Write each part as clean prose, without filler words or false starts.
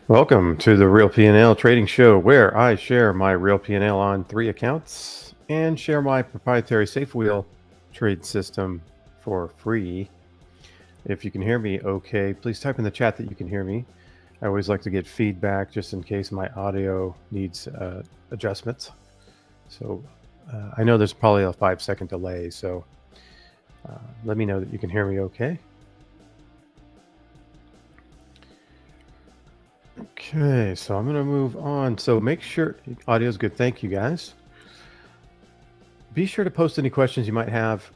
Welcome to the Real P&L Trading Show, where I share my Real P&L on 3 accounts and share my proprietary SafeWheel trade system for free. If you can hear me okay, please type in the chat that you can hear me. I always like to get feedback just in case my audio needs adjustments. So I know there's probably a 5-second delay, so let me know that you can hear me okay. Okay, so I'm going to move on. So make sure audio is good. Thank you, guys. Be sure to post any questions you might have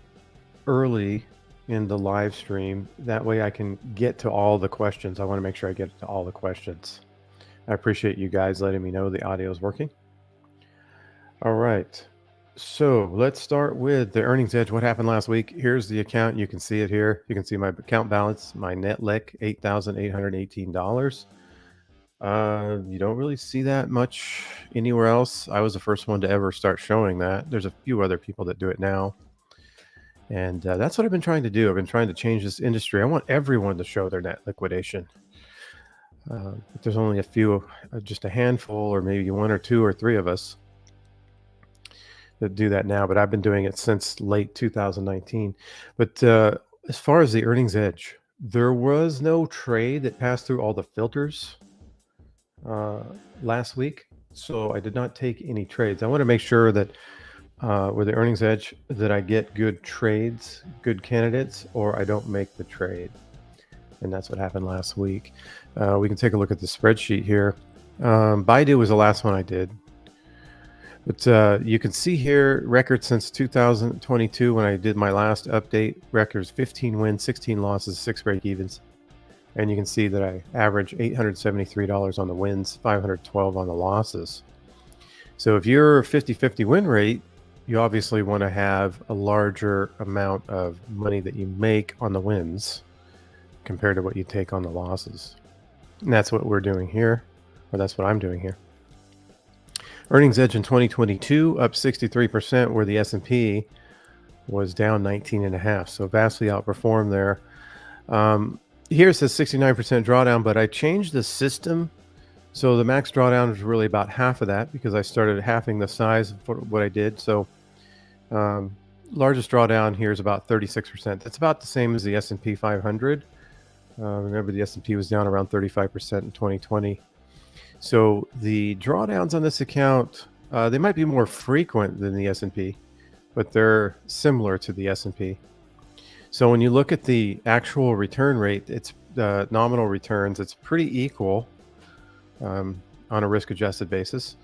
early in the live stream. That way I can get to all the questions. I want to make sure I get to all the questions. I appreciate you guys letting me know the audio is working. All right. So let's start with the earnings edge. What happened last week? Here's the account. You can see it here. You can see my account balance, my net lick, $8,818. You don't really see that much anywhere else. I was the first one to ever start showing that. There's a few other people that do it now. And that's what I've been trying to do. I've been trying to change this industry. I want everyone to show their net liquidation. But there's only a few, just a handful, or maybe 1 or 2 or 3 of us that do that now. But I've been doing it since late 2019. But as far as the earnings edge, there was no trade that passed through all the filters last week, so I did not take any trades. I want to make sure that with the earnings edge that I get good trades, good candidates, or I don't make the trade. And that's what happened last week. We can take a look at the spreadsheet here. Baidu was the last one I did. But you can see here record since 2022 when I did my last update. Records 15 wins, 16 losses, 6 break evens. And you can see that I average $873 on the wins, $512 on the losses. So if you're 50-50 win rate, you obviously want to have a larger amount of money that you make on the wins compared to what you take on the losses. And that's what we're doing here, or that's what I'm doing here. Earnings edge in 2022 up 63%, where the S&P was down 19.5%. So vastly outperformed there. Here it says 69% drawdown, but I changed the system. So the max drawdown is really about half of that because I started halving the size for what I did. So largest drawdown here is about 36%. That's about the same as the S&P 500. Remember, the S&P was down around 35% in 2020. So the drawdowns on this account, they might be more frequent than the S&P, but they're similar to the S&P. So when you look at the actual return rate, it's nominal returns, it's pretty equal on a risk-adjusted basis.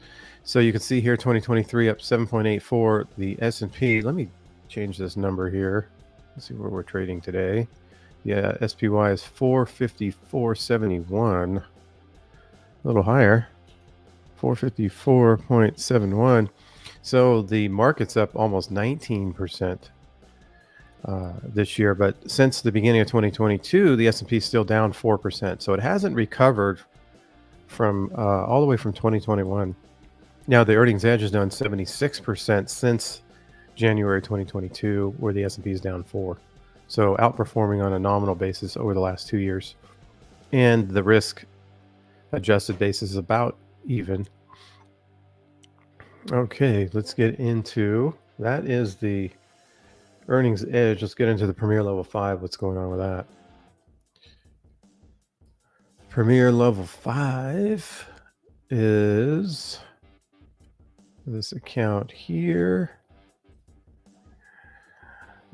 So you can see here 2023 up 7.84, the S&P. Let me change this number here. Let's see where we're trading today. Yeah, SPY is 454.71. A little higher, 454.71. So the market's up almost 19%. This year, but since the beginning of 2022, the S&P is still down 4%. So it hasn't recovered from all the way from 2021. Now the earnings edge is down 76% since January 2022, where the S&P is down 4%. So outperforming on a nominal basis over the last 2 years, and the risk adjusted basis is about even. Okay, let's get into that. Is the earnings edge. Let's get into the Premier Level 5. What's going on with that? Premier Level 5 is this account here.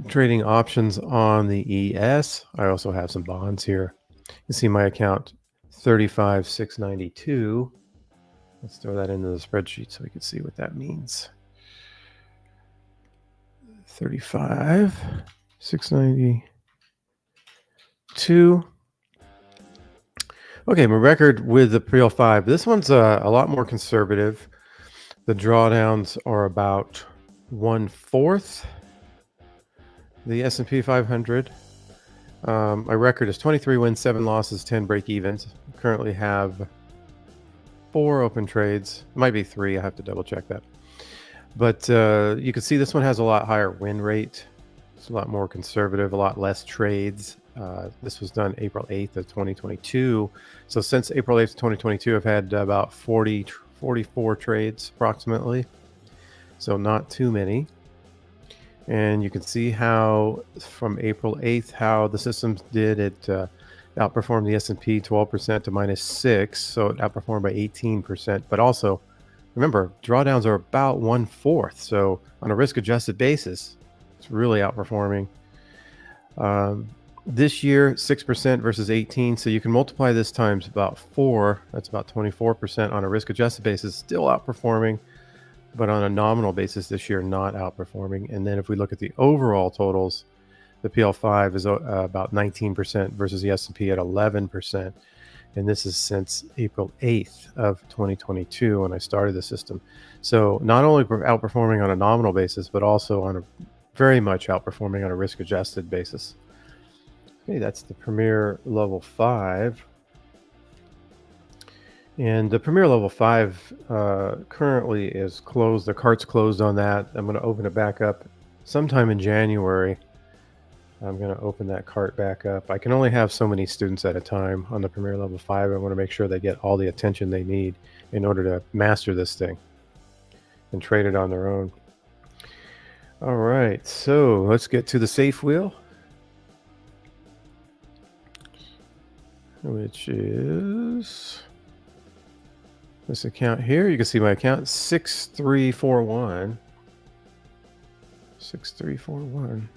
Trading options on the ES. I also have some bonds here. You can see my account 35,692. Let's throw that into the spreadsheet so we can see what that means. 35,692. Okay, my record with the Prio 5. This one's a lot more conservative. The drawdowns are about 1/4 the S&P 500. My record is 23 wins, 7 losses, 10 break evens. Currently have 4 open trades. It might be 3. I have to double check that. But you can see this one has a lot higher win rate. It's a lot more conservative, a lot less trades. This was done April 8th of 2022. So since April 8th, 2022, I've had about 44 trades approximately. So not too many. And you can see how from April 8th, how the systems did. It outperformed the S&P 12% to -6. So it outperformed by 18%. But also, remember, drawdowns are about 1/4. So on a risk adjusted basis, it's really outperforming. This year, 6% versus 18. So you can multiply this times about 4. That's about 24% on a risk adjusted basis, still outperforming, but on a nominal basis this year, not outperforming. And then if we look at the overall totals, the PL5 is about 19% versus the S&P at 11%. And this is since April 8th of 2022 when I started the system. So not only outperforming on a nominal basis, but also on a very much outperforming on a risk adjusted basis. Okay, that's the Premier Level 5. And the Premier Level 5 currently is closed. The cart's closed on that. I'm going to open it back up sometime in January. I'm going to open that cart back up. I can only have so many students at a time on the Premier Level 5. I want to make sure they get all the attention they need in order to master this thing and trade it on their own. All right, so let's get to the safe wheel, which is this account here. You can see my account 6341. 6341.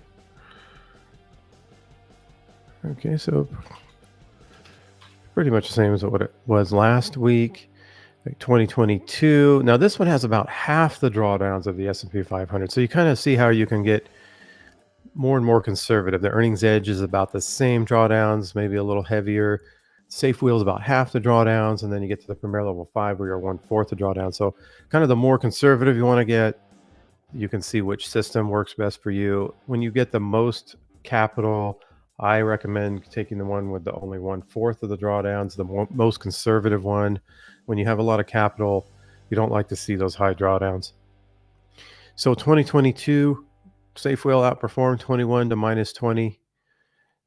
Okay, so pretty much the same as what it was last week, like 2022. Now this one has about half the drawdowns of the S&P 500. So you kind of see how you can get more and more conservative. The earnings edge is about the same drawdowns, maybe a little heavier. Safe wheel is about half the drawdowns, and then you get to the Premier Level 5 where you're 1/4 the drawdown. So kind of the more conservative you want to get, you can see which system works best for you. When you get the most capital, I recommend taking the one with the only 1/4 of the drawdowns, the most conservative one. When you have a lot of capital, you don't like to see those high drawdowns. So 2022, safe wheel outperformed 21 to -20.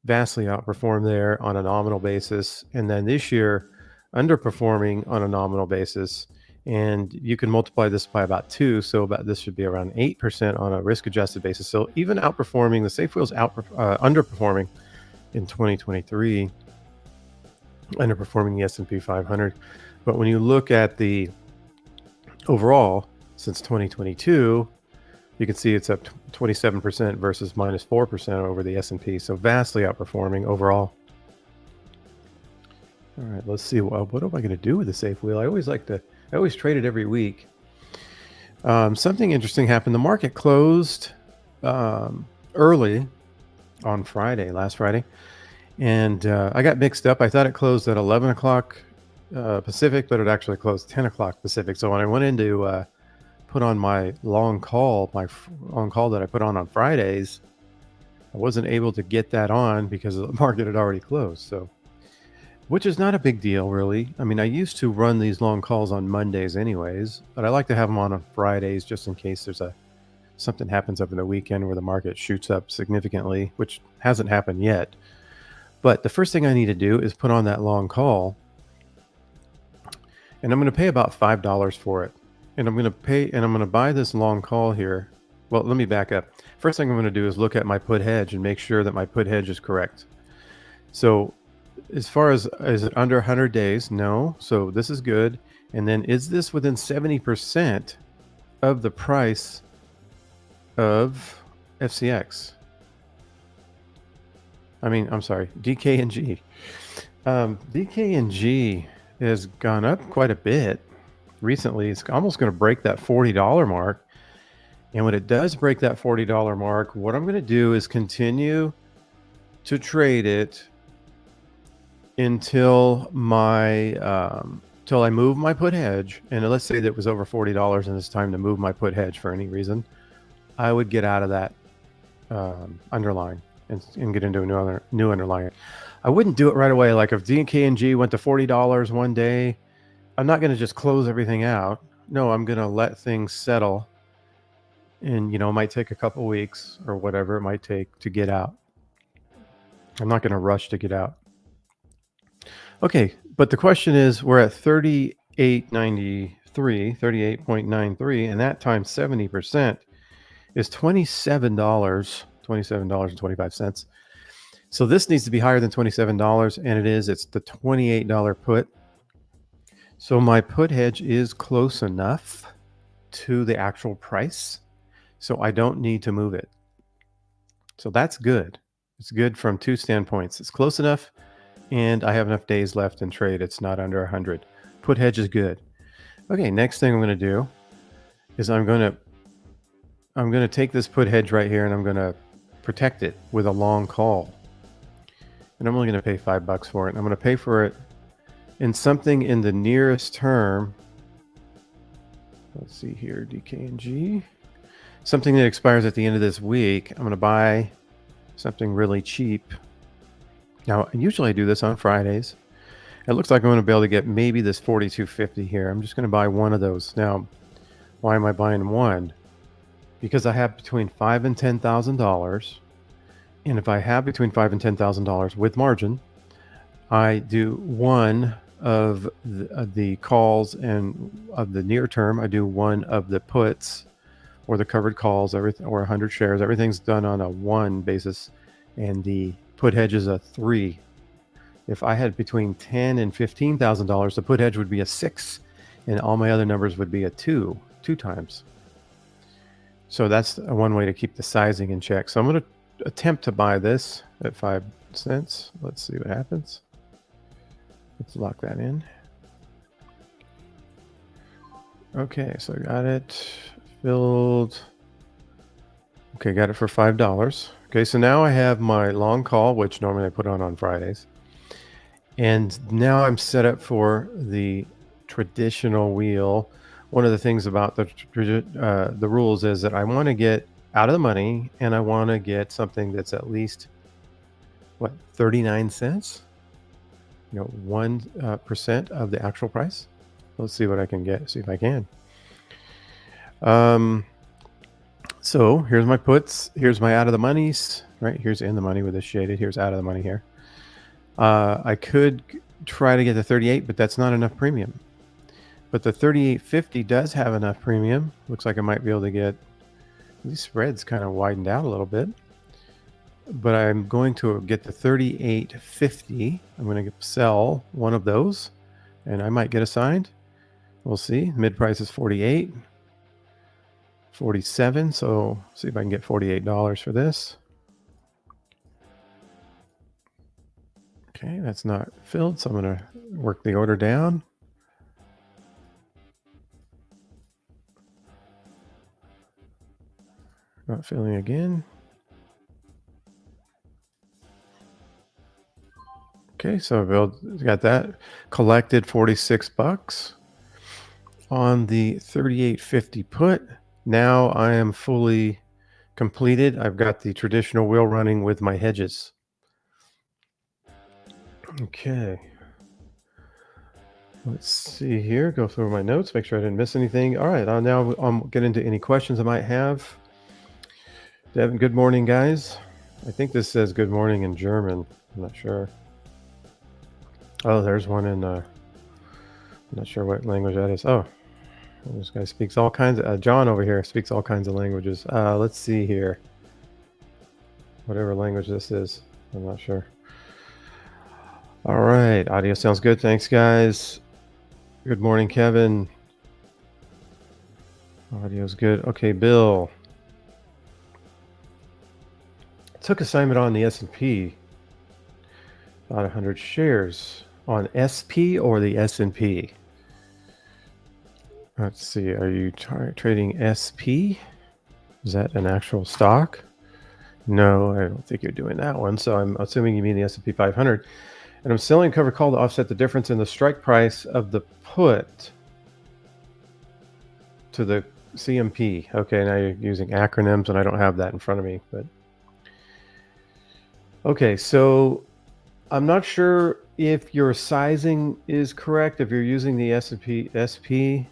Vastly outperformed there on a nominal basis. And then this year, underperforming on a nominal basis. And you can multiply this by about 2. So about this should be around 8% on a risk adjusted basis. So even outperforming, the safe wheel's underperforming in 2023, underperforming the S&P 500. But when you look at the overall since 2022, you can see it's up 27% versus -4% over the S&P. So vastly outperforming overall. All right, let's see. Well, what am I going to do with the safe wheel? I always trade it every week. Something interesting happened. The market closed early on Friday, last Friday. And I got mixed up. I thought it closed at 11 o'clock Pacific, but it actually closed 10 o'clock Pacific. So when I went into put on my long call that I put on Fridays, I wasn't able to get that on because the market had already closed. So, which is not a big deal, really. I mean, I used to run these long calls on Mondays anyways, but I like to have them on Fridays just in case there's something happens over the weekend where the market shoots up significantly, which hasn't happened yet. But the first thing I need to do is put on that long call, and I'm going to pay about $5 for it. And I'm going to buy this long call here. Well, let me back up. First thing I'm going to do is look at my put hedge and make sure that my put hedge is correct. So as far as, is it under 100 days? No. So this is good. And then is this within 70% of the price of FCX? I'm sorry, DKNG. DKNG has gone up quite a bit recently. It's almost going to break that $40 mark. And when it does break that $40 mark, what I'm going to do is continue to trade it until till I move my put hedge. And let's say that it was over $40 and it's time to move my put hedge for any reason. I would get out of that underlying and get into a new underlying. I wouldn't do it right away. Like if DKNG went to $40 one day, I'm not going to just close everything out. No, I'm going to let things settle. And, it might take a couple weeks or whatever it might take to get out. I'm not going to rush to get out. Okay, but the question is, we're at 38.93, 38.93, and that times 70% is $27.25. So this needs to be higher than $27, and it is. It's the $28 put. So my put hedge is close enough to the actual price, so I don't need to move it. So that's good. It's good from two standpoints. It's close enough, and I have enough days left in trade. It's not under 100. Put hedge is good. Okay, next thing I'm going to do is I'm going to take this put hedge right here, and I'm going to protect it with a long call. And I'm only going to pay $5 for it. I'm going to pay for it in something in the nearest term. Let's see here, DKNG. Something that expires at the end of this week. I'm going to buy something really cheap. Now, usually I do this on Fridays. It looks like I'm going to be able to get maybe this 42.50 here. I'm just going to buy one of those. Now, why am I buying one? Because I have between $5,000 and $10,000. And if I have between $5,000 and $10,000 with margin, I do one of the calls, and of the near term, I do one of the puts or the covered calls, everything, or 100 shares. Everything's done on a 1 basis, and the put hedge is a 3. If I had between $10,000 and $15,000, the put hedge would be a 6, and all my other numbers would be a 2 times. So that's one way to keep the sizing in check. So I'm going to attempt to buy this at 5 cents. Let's see what happens. Let's lock that in. Okay, so I got it filled. Okay, got it for $5. Okay, so now I have my long call, which normally I put on Fridays. And now I'm set up for the traditional wheel. One of the things about the rules is that I want to get out of the money, and I want to get something that's at least, what, 39 cents? 1% of the actual price. Let's see what I can get. See if I can. So here's my puts. Here's my out of the monies. Right here's in the money with this shaded. Here's out of the money here. I could try to get the 38, but that's not enough premium. But the 38.50 does have enough premium. Looks like I might be able to get, these spreads kind of widened out a little bit. But I'm going to get the 38.50. I'm going to sell one of those, and I might get assigned. We'll see. Mid price is 48, 47. So see if I can get $48 for this. Okay, that's not filled, so I'm going to work the order down. Not filling again. Okay, so I've got that collected $46 on the 38.50 put. Now I am fully completed. I've got the traditional wheel running with my hedges. Okay. Let's see here. Go through my notes, make sure I didn't miss anything. All right, now I'll get into any questions I might have. Devin, good morning, guys. I think this says good morning in German. I'm not sure. Oh, there's one in, I'm not sure what language that is. Oh, this guy speaks all kinds of, John over here speaks all kinds of languages. Let's see here. Whatever language this is, I'm not sure. All right, audio sounds good. Thanks, guys. Good morning, Kevin. Audio's good. Okay, Bill. Took assignment on the S&P. About 100 shares on SP or the S&P. Let's see. Are you trading SP? Is that an actual stock? No, I don't think you're doing that one. So I'm assuming you mean the S&P 500. And I'm selling covered call to offset the difference in the strike price of the put to the CMP. Okay, now you're using acronyms, and I don't have that in front of me. But okay, so I'm not sure if your sizing is correct. If you're using the S&P SP,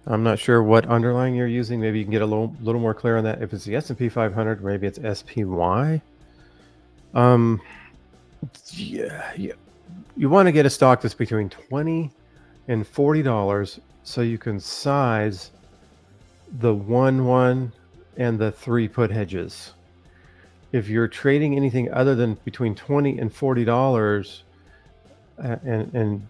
I'm not sure what underlying you're using. Maybe you can get a little more clear on that. If it's the S&P 500, maybe it's SPY. Um, yeah, yeah. You want to get a stock that's between $20 and $40 so you can size the 1 and the 3 put hedges. If you're trading anything other than between $20 and $40, and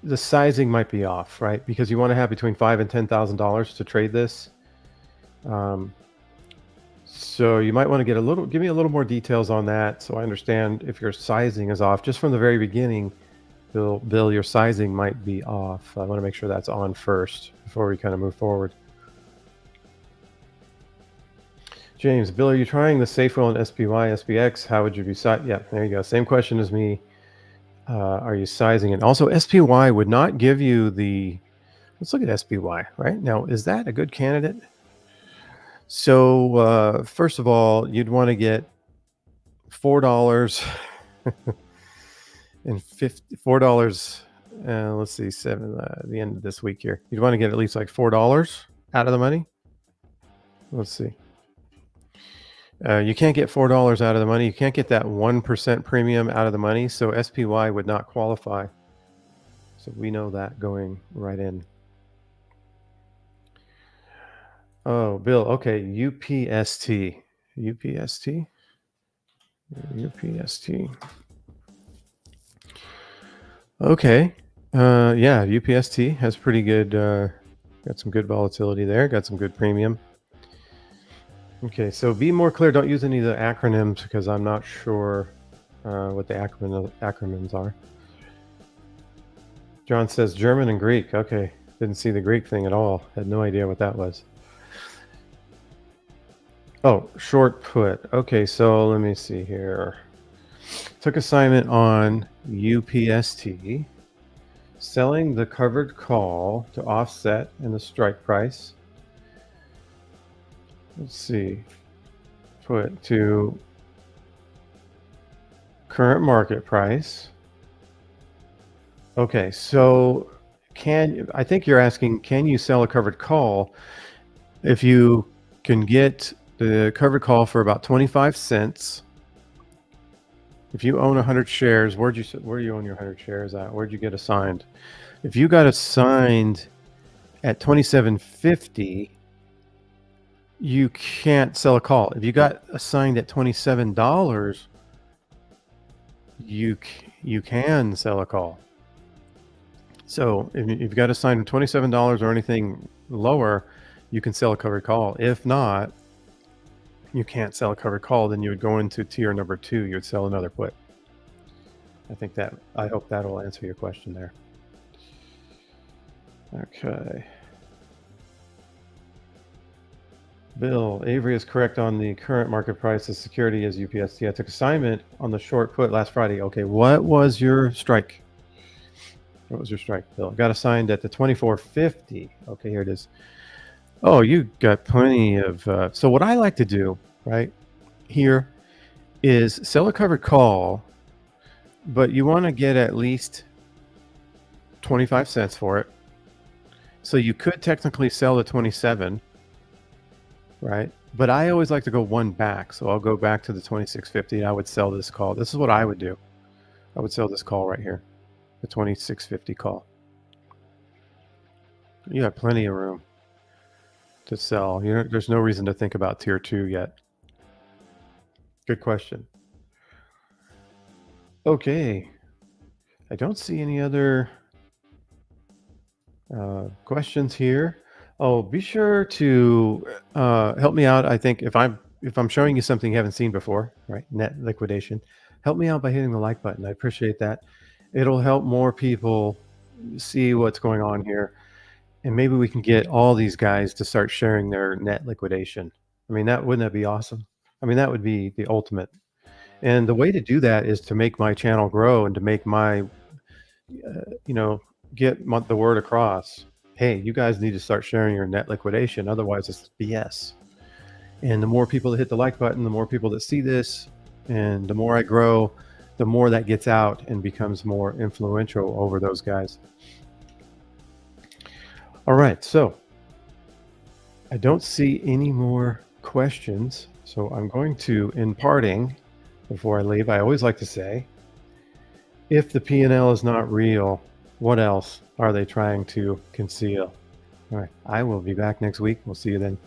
the sizing might be off, right? Because you want to have between $5,000 and $10,000 to trade this. Um, so you might want to give me a little more details on that, so I understand if your sizing is off. Just from the very beginning, Bill, your sizing might be off. I want to make sure that's on first before we kind of move forward. James, Bill, are you trying the SafeWell and SPY, SPX? How would you be Yeah, there you go. Same question as me. Are you sizing it? Also, SPY would not give you the. Let's look at SPY right now. Is that a good candidate? So first of all, you'd want to get $4 and $4. Let's see, the end of this week here. You'd want to get at least like $4 out of the money. Let's see. You can't get $4 out of the money. You can't get that 1% premium out of the money. So SPY would not qualify. So we know that going right in. Oh, Bill. Okay. UPST. UPST. UPST. Okay. Yeah, UPST has pretty good, got some good volatility there. Got some good premium. Okay, so be more clear. Don't use any of the acronyms because I'm not sure what the acronyms are. John says German and Greek. Okay, didn't see the Greek thing at all. Had no idea what that was. Oh, short put. Okay, so let me see here. Took assignment on UPST, selling the covered call to offset in the strike price. Let's see. Put to current market price. Okay, so I think you're asking, can you sell a covered call if you can get the covered call for about 25 cents? If you own 100 shares, where do you own your 100 shares at? Where'd you get assigned? If you got assigned at 27.50, you can't sell a call. If you got assigned at $27, you can sell a call. So if you've got assigned $27 or anything lower, you can sell a covered call. If not, you can't sell a covered call. Then you would go into tier number 2. You would sell another put. I hope that will answer your question there. Okay. Bill, Avery is correct on the current market price of security as UPST. I took assignment on the short put last Friday. Okay, what was your strike? What was your strike, Bill? Got assigned at the 24.50. Okay, here it is. Oh, you got plenty of. So what I like to do right here is sell a covered call, but you want to get at least 25 cents for it. So you could technically sell the 27, right? But I always like to go one back. So I'll go back to the 26.50. I would sell this call. This is what I would do. I would sell this call right here, the 26.50 call. You have plenty of room to sell. There's no reason to think about tier 2 yet. Good question. Okay. I don't see any other questions here. Oh, be sure to help me out. I think if I'm showing you something you haven't seen before, right? Net liquidation. Help me out by hitting the like button. I appreciate that. It'll help more people see what's going on here. And maybe we can get all these guys to start sharing their net liquidation. I mean, wouldn't that be awesome? I mean, that would be the ultimate. And the way to do that is to make my channel grow and to make my, get the word across. Hey, you guys need to start sharing your net liquidation. Otherwise, it's BS. And the more people that hit the like button, the more people that see this, and the more I grow, the more that gets out and becomes more influential over those guys. All right, so I don't see any more questions. So I'm going to, in parting, before I leave, I always like to say, if the P&L is not real, what else are they trying to conceal? All right. I will be back next week. We'll see you then.